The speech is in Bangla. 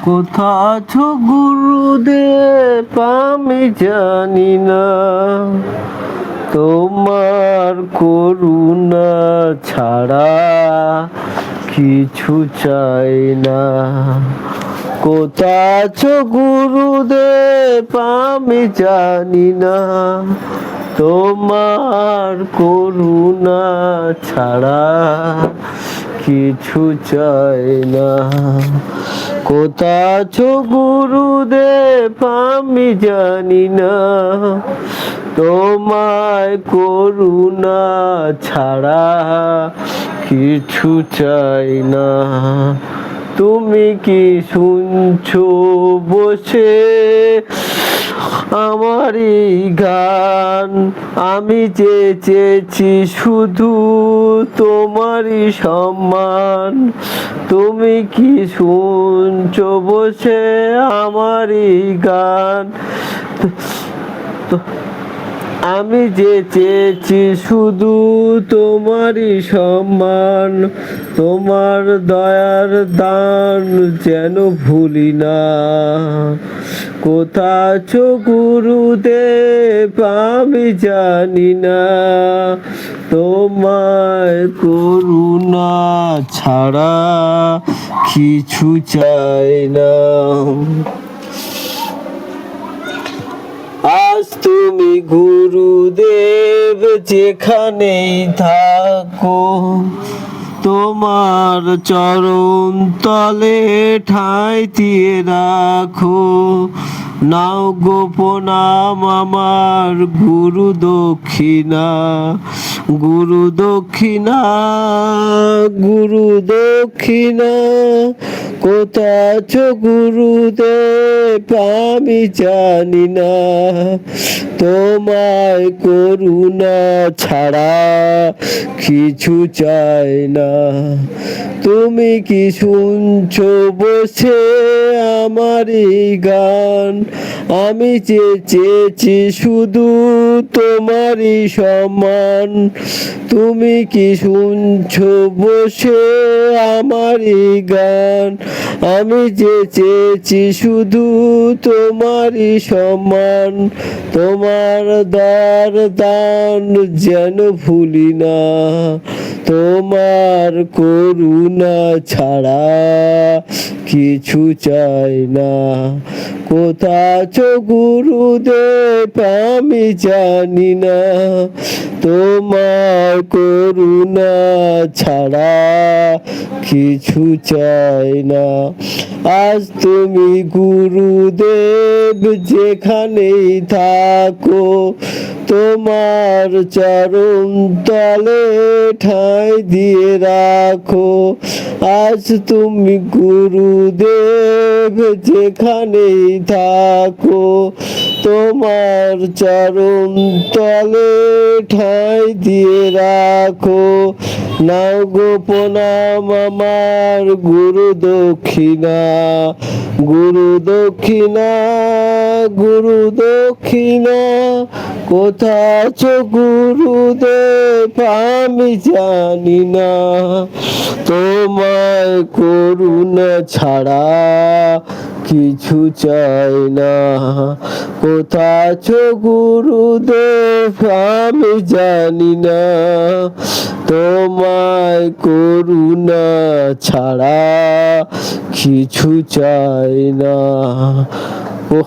কোথা আছো গুরুদেব আমি জানি না, তোমার করুণা ছাড়া কিছু চাই না। কোথা আছো গুরুদেব আমি জানি না, তোমার করুণা ছাড়া কিছু চাই না। কোথা আছো গুরুদেব আমি জানি না, তোমায় করুণা ছাড়া কিছু চাই না। তুমি কি শুনছো বসে আমারই গান? আমি চেয়েছি শুধু তোমারই সম্মান। তুমি কি শুনছো বসে আমারই গান? আমি যে চেয়েছি শুধু তোমারই সম্মান, তোমার দয়ার দান যেন ভুলি না। কোথা আছো গুরুদেব আমি জানি না, তোমায় করুণা ছাড়া কিছু চাই না। আজ তুমি গুরুদেব যেখানেই থাকো, তোমার চরণ তলে ঠাঁই দিয়ে রাখো। নাও গো প্রণাম আমার গুরু দক্ষিণা, গুরু দক্ষিণা, গুরু দক্ষিণা। কোথা আছো গুরুদেব আমি জানি না, তোমায় করুণা ছাড়া কিছু চাই না। তুমি কি শুনছো বসে আমারই গান? আমি চেয়েছি শুধু তোমারই সম্মান। তুমি কি শুনছো বসে আমারই গান? আমি চেয়েছি শুধু তোমারই সম্মান, তোমার দয়ার দান যেন ভুলি না। তোমার করুণা ছাড়া কিছু চাই না। কোথা আছো গুরুদেব আমি জানি না, তোমার করুণা ছাড়া কিছু চাই না। আজ তুমি গুরুদেব যেখানেই থাকো, তোমার চরণ তলে ঠাঁই দিয়ে রাখো। আজ তুমি গুরুদেব যেখানেই থাকো, তোমার চরণ তলে ঠাঁই দিয়ে রাখো। নাও গো প্রণাম আমার গুরু দক্ষিণা, গুরু দক্ষিণা, গুরু দক্ষিণা। কোথা আছো গুরুদেব আমি জানি না, তোমায় করুণা ছাড়া কিছু চাই না। কোথা আছো গুরুদেব আমি জানি না, তোমায় করুণা ছাড়া কিছু চাই না। ও